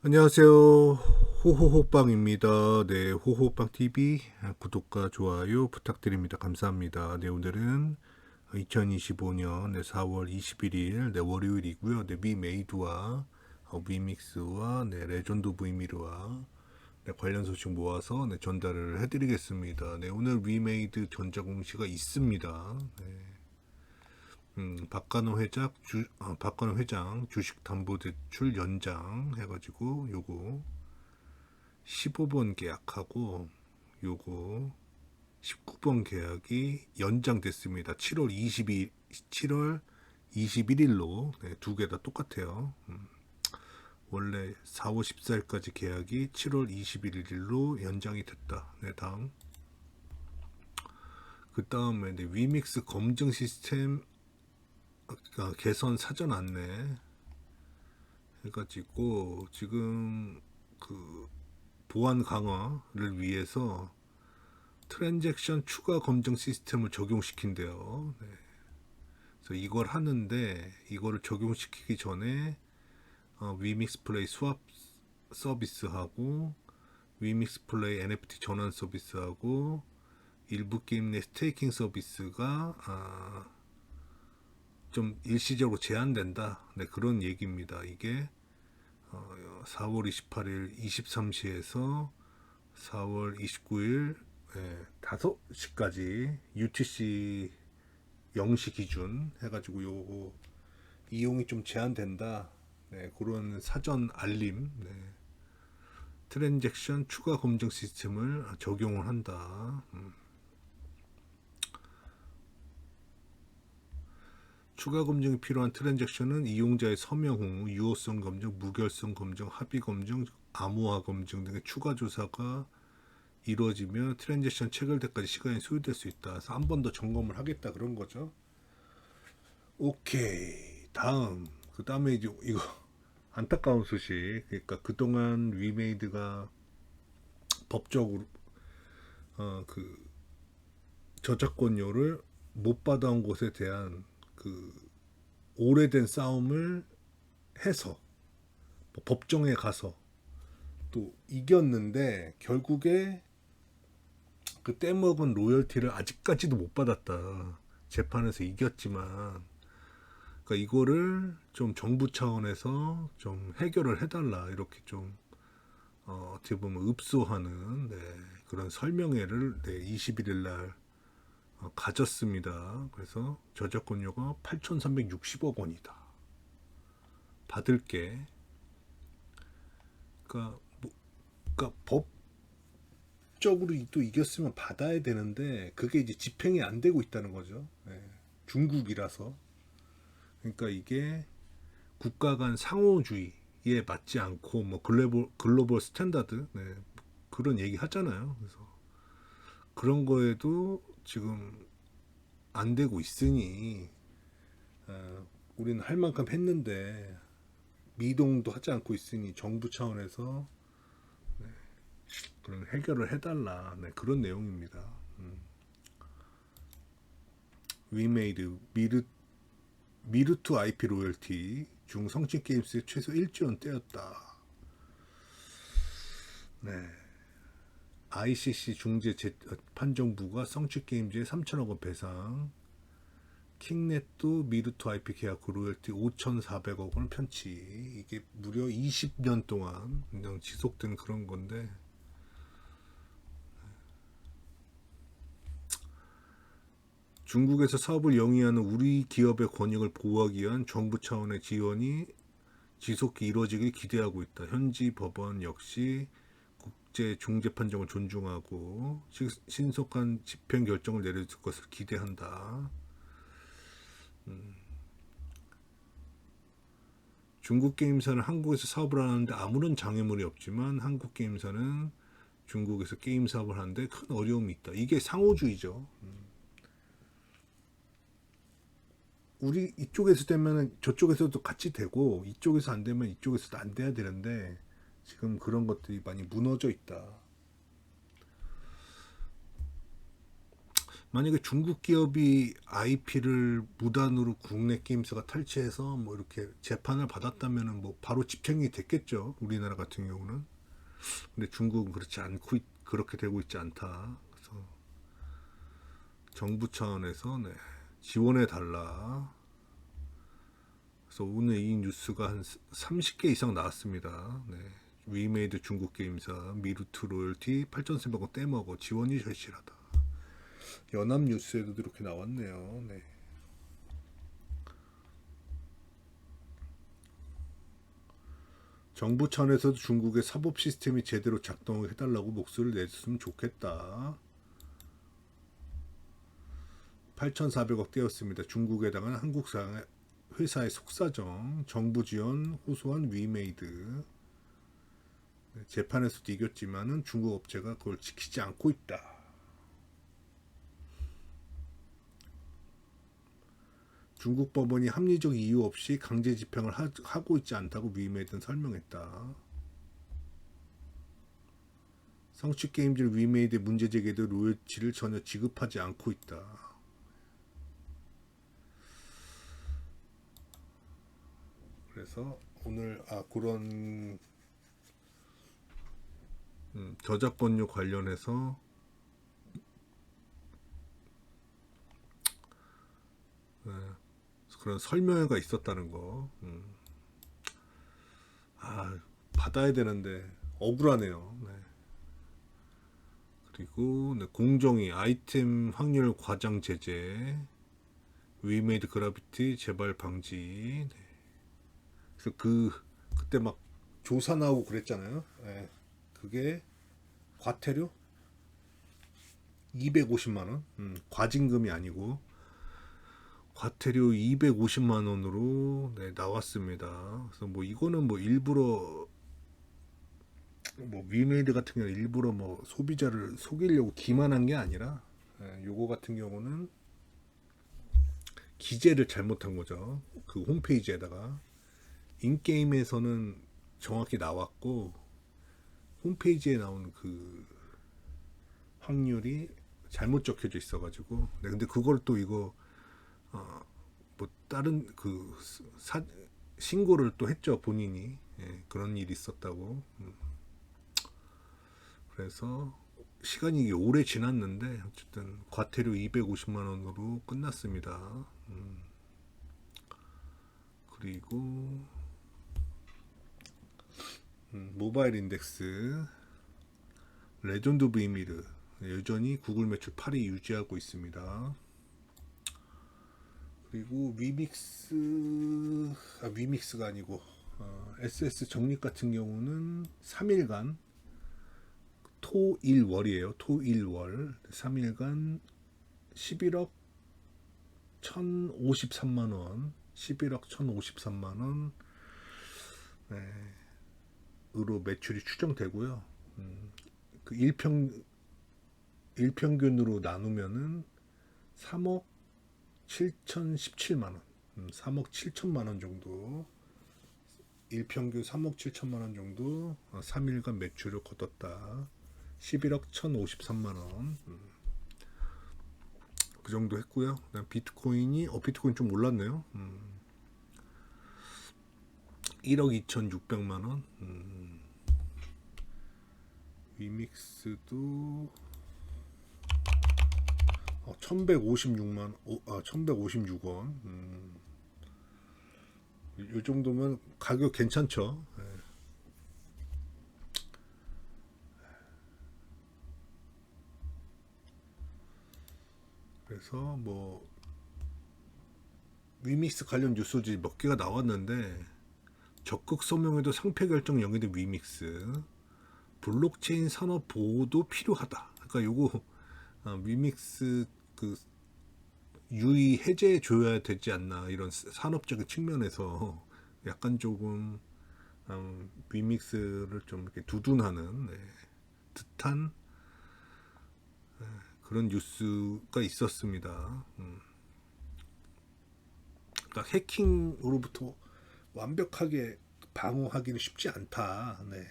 안녕하세요. 호호호빵입니다. 네, 호호빵 TV 구독과 좋아요 부탁드립니다. 감사합니다. 네, 오늘은 2025년 4월 21일 월요일이고요. 네, 미메이드와 위믹스와 레전드 브이미르와 관련 소식 모아서 전달을 해드리겠습니다. 네, 오늘 위메이드 전자공시가 있습니다. 네. 박관호 회장 주식담보대출 연장 해가지고 요거 15번 계약하고 요거 19번 계약이 연장됐습니다. 7월 21일로 두 개 다 똑같아요. 원래 4월 14일까지 계약이 7월 21일로 연장이 됐다. 네, 다음. 그 다음에 위믹스 검증 시스템 개선 사전 안내 해가지고 지금 그 보안 강화를 위해서 트랜잭션 추가 검증 시스템을 적용시킨대요. 네. 그래서 이걸 하는데 이거를 적용시키기 전에 위믹스 플레이 수합 서비스하고 위믹스 플레이 NFT 전환 서비스하고 일부 게임 내 스테이킹 서비스가 좀 일시적으로 제한된다. 네, 그런 얘기입니다. 이게 4월 28일 23시에서 4월 29일 5시까지 UTC 0시 기준 해가지고 요거 이용이 좀 제한된다. 네, 그런 사전 알림. 네. 트랜잭션 추가 검증 시스템을 적용을 한다. 추가 검증이 필요한 트랜잭션은 이용자의 서명 후 유효성 검증, 무결성 검증, 합의 검증, 암호화 검증 등의 추가 조사가 이루어지며 트랜잭션 체결 때까지 시간이 소요될 수 있다. 그래서 한 번 더 점검을 하겠다 그런 거죠. 오케이. 다음. 그 다음에 이제 이거 안타까운 소식. 그러니까 그동안 위메이드가 법적으로 그 저작권료를 못 받아온 것에 대한 그 오래된 싸움을 해서 뭐 법정에 가서 또 이겼는데 결국에 그 떼먹은 로열티를 아직까지도 못 받았다. 재판에서 이겼지만 그러니까 이거를 좀 정부 차원에서 좀 해결을 해달라 이렇게 좀 어떻게 보면 읍소하는 그런 설명회를 21일 날 가졌습니다. 그래서 저작권료가 8,360억 원이다. 받을 게 그러니까, 그러니까 법적으로 또 이겼으면 받아야 되는데 그게 이제 집행이 안 되고 있다는 거죠. 네. 중국이라서 그러니까 이게 국가 간 상호주의에 맞지 않고 뭐 글로벌 스탠다드 그런 얘기 하잖아요. 그래서 그런 거에도 지금 안 되고 있으니 우리는 할 만큼 했는데 미동도 하지 않고 있으니 정부 차원에서 그런 해결을 해달라 그런 내용입니다. 위메이드 미르투 IP 로열티 중 성취 게임스에 최소 1조 원 떼었다. 네. ICC 중재 판정부가 성취 게임즈에 3천억 원 배상, 킹넷도 미르투 IP 계약 로열티 5,400억 원 편취. 이게 무려 20년 동안 그냥 지속된 그런 건데 중국에서 사업을 영위하는 우리 기업의 권익을 보호하기 위한 정부 차원의 지원이 지속히 이루어지길 기대하고 있다. 현지 법원 역시 국제 중재 판정을 존중하고 신속한 집행 결정을 내려줄 것을 기대한다. 중국 게임사는 한국에서 사업을 하는데 아무런 장애물이 없지만 한국 게임사는 중국에서 게임 사업을 하는데 큰 어려움이 있다. 이게 상호주의죠. 우리 이쪽에서 되면 저쪽에서도 같이 되고 이쪽에서 안 되면 이쪽에서도 안 돼야 되는데 지금 그런 것들이 많이 무너져 있다. 만약에 중국 기업이 IP를 무단으로 국내 게임사가 탈취해서 뭐 이렇게 재판을 받았다면은 뭐 바로 집행이 됐겠죠. 우리나라 같은 경우는. 근데 중국은 그렇지 않고 그렇게 되고 있지 않다. 그래서 정부 차원에서 네, 지원해 달라. 그래서 오늘 이 뉴스가 한 30개 이상 나왔습니다. 네. 위메이드 중국 게임사 미루트 로열티 8,300원 떼먹어 지원이 절실하다. 연합뉴스에도 이렇게 나왔네요. 네. 정부 차원에서도 중국의 사법 시스템이 제대로 작동해달라고 목소리를 내줬으면 좋겠다. 8,400억 떼었습니다. 중국에 해당하는 한국 회사의 속사정, 정부 지원 호소한 위메이드. 재판에서도 이겼지만은 중국 업체가 그걸 지키지 않고 있다. 중국 법원이 합리적 이유 없이 강제 집행을 하고 있지 않다고 위메이드는 설명했다. 성취 게임즈 위메이드의 문제 제기에도 로열티를 전혀 지급하지 않고 있다. 그래서 오늘 그런 저작권료 관련해서 그런 설명회가 있었다는 거. 받아야 되는데 억울하네요. 네. 그리고 네, 공정위 아이템 확률 과장 제재, 위메이드 그라비티 재발 방지. 네. 그래서 그때 막 조사 나오고 그랬잖아요. 네. 그게 과태료 250만 원. 과징금이 아니고 과태료 250만 원으로 네, 나왔습니다. 그래서 뭐 이거는 뭐 일부러 뭐 위메이드 같은 경우는 일부러 뭐 소비자를 속이려고 기만한 게 아니라 요거 같은 경우는 기재를 잘못한 거죠. 그 홈페이지에다가 인게임에서는 정확히 나왔고 홈페이지에 나온 그 확률이 잘못 적혀져 있어가지고 네, 근데 그걸 또 이거 뭐 다른 그 신고를 또 했죠 본인이. 예, 그런 일이 있었다고. 그래서 시간이 오래 지났는데 어쨌든 과태료 250만 원으로 끝났습니다. 그리고 모바일 인덱스 레전드 오브 이미르 여전히 구글 매출 8위 유지하고 있습니다. 그리고 위믹스가 아니고 SS 정립 같은 경우는 3일간 토일월이에요. 토일월 3일간 11억 1,053만원 11억 1,053만원 으로 매출이 추정되고요. 그 일평균으로 나누면은 3억 7,017만원 3억 7천만원 정도 일평균 3억 7천만원 정도 3일간 매출을 거뒀다. 11억 1,053만원 그 정도 했고요. 그다음 비트코인 좀 올랐네요. 1억 2,600만원 위믹스도 1,156원 이 정도면 가격 괜찮죠. 네. 그래서 뭐 위믹스 관련 뉴스들이 몇 개가 나왔는데 적극 서명에도 상표 결정 영위된 위믹스 블록체인 산업 보호도 필요하다. 그러니까 요거 위믹스 그 유의 해제해 줘야 되지 않나 이런 산업적인 측면에서 약간 조금 위믹스를 좀 이렇게 두둔하는 듯한 그런 뉴스가 있었습니다. 그러니까 해킹으로부터 완벽하게 방어하기는 쉽지 않다. 네.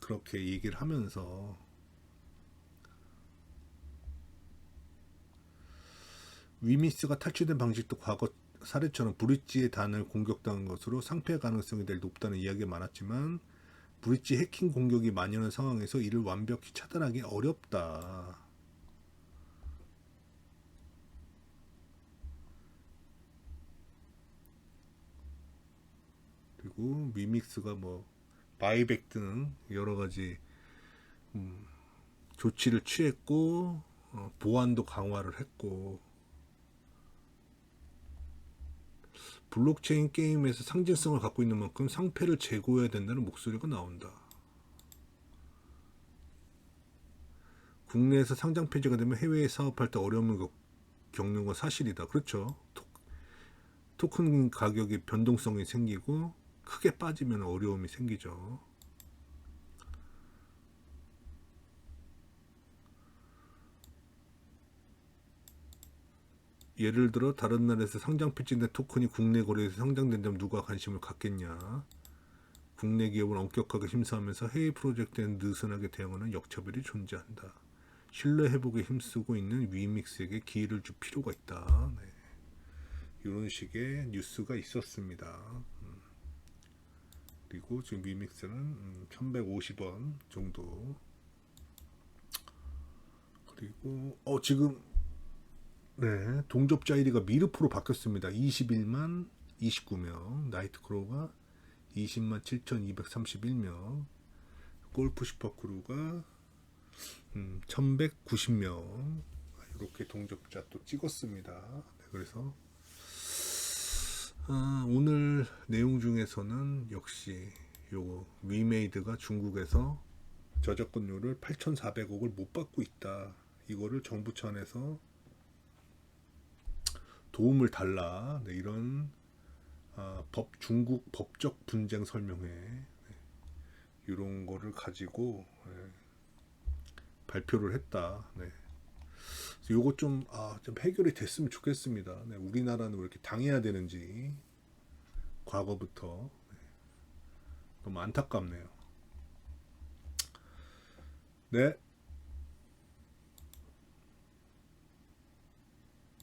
그렇게 얘기를 하면서 위미스가 탈취된 방식도 과거 사례처럼 브릿지의 단을 공격당한 것으로 상폐 가능성이 될 높다는 이야기가 많았지만 브릿지 해킹 공격이 만연한 상황에서 이를 완벽히 차단하기 어렵다. 그리고 위믹스가 뭐 바이백 등 여러 가지 조치를 취했고 보안도 강화를 했고 블록체인 게임에서 상징성을 갖고 있는 만큼 상패를 제고해야 된다는 목소리가 나온다. 국내에서 상장 폐지가 되면 해외에 사업할 때 어려움을 겪는 건 사실이다. 그렇죠. 토큰 가격이 변동성이 생기고 크게 빠지면 어려움이 생기죠. 예를 들어 다른 나라에서 상장 폐지된 토큰이 국내 거래에서 상장된다면 누가 관심을 갖겠냐. 국내 기업을 엄격하게 심사하면서 해외 프로젝트에 느슨하게 대응하는 역차별이 존재한다. 신뢰 회복에 힘쓰고 있는 위믹스에게 기회를 줄 필요가 있다. 네. 이런 식의 뉴스가 있었습니다. 그리고 지금 위믹스는 1150원 정도. 그리고 지금 네, 동접자 1위가 미르프로 바뀌었습니다. 21만 29명, 나이트크로우가 20만 7,231명, 골프 슈퍼크루가 1,190명 이렇게 동접자 또 찍었습니다. 네, 그래서 오늘 내용 중에서는 역시 요 위메이드가 중국에서 저작권료를 8,400억을 못 받고 있다. 이거를 정부 차원에서 도움을 달라. 네, 이런 중국 법적 분쟁 설명회 이런 거를 가지고 발표를 했다. 네. 요거 좀 해결이 됐으면 좋겠습니다. 네, 우리나라는 왜 이렇게 당해야 되는지 과거부터 너무 안타깝네요. 네.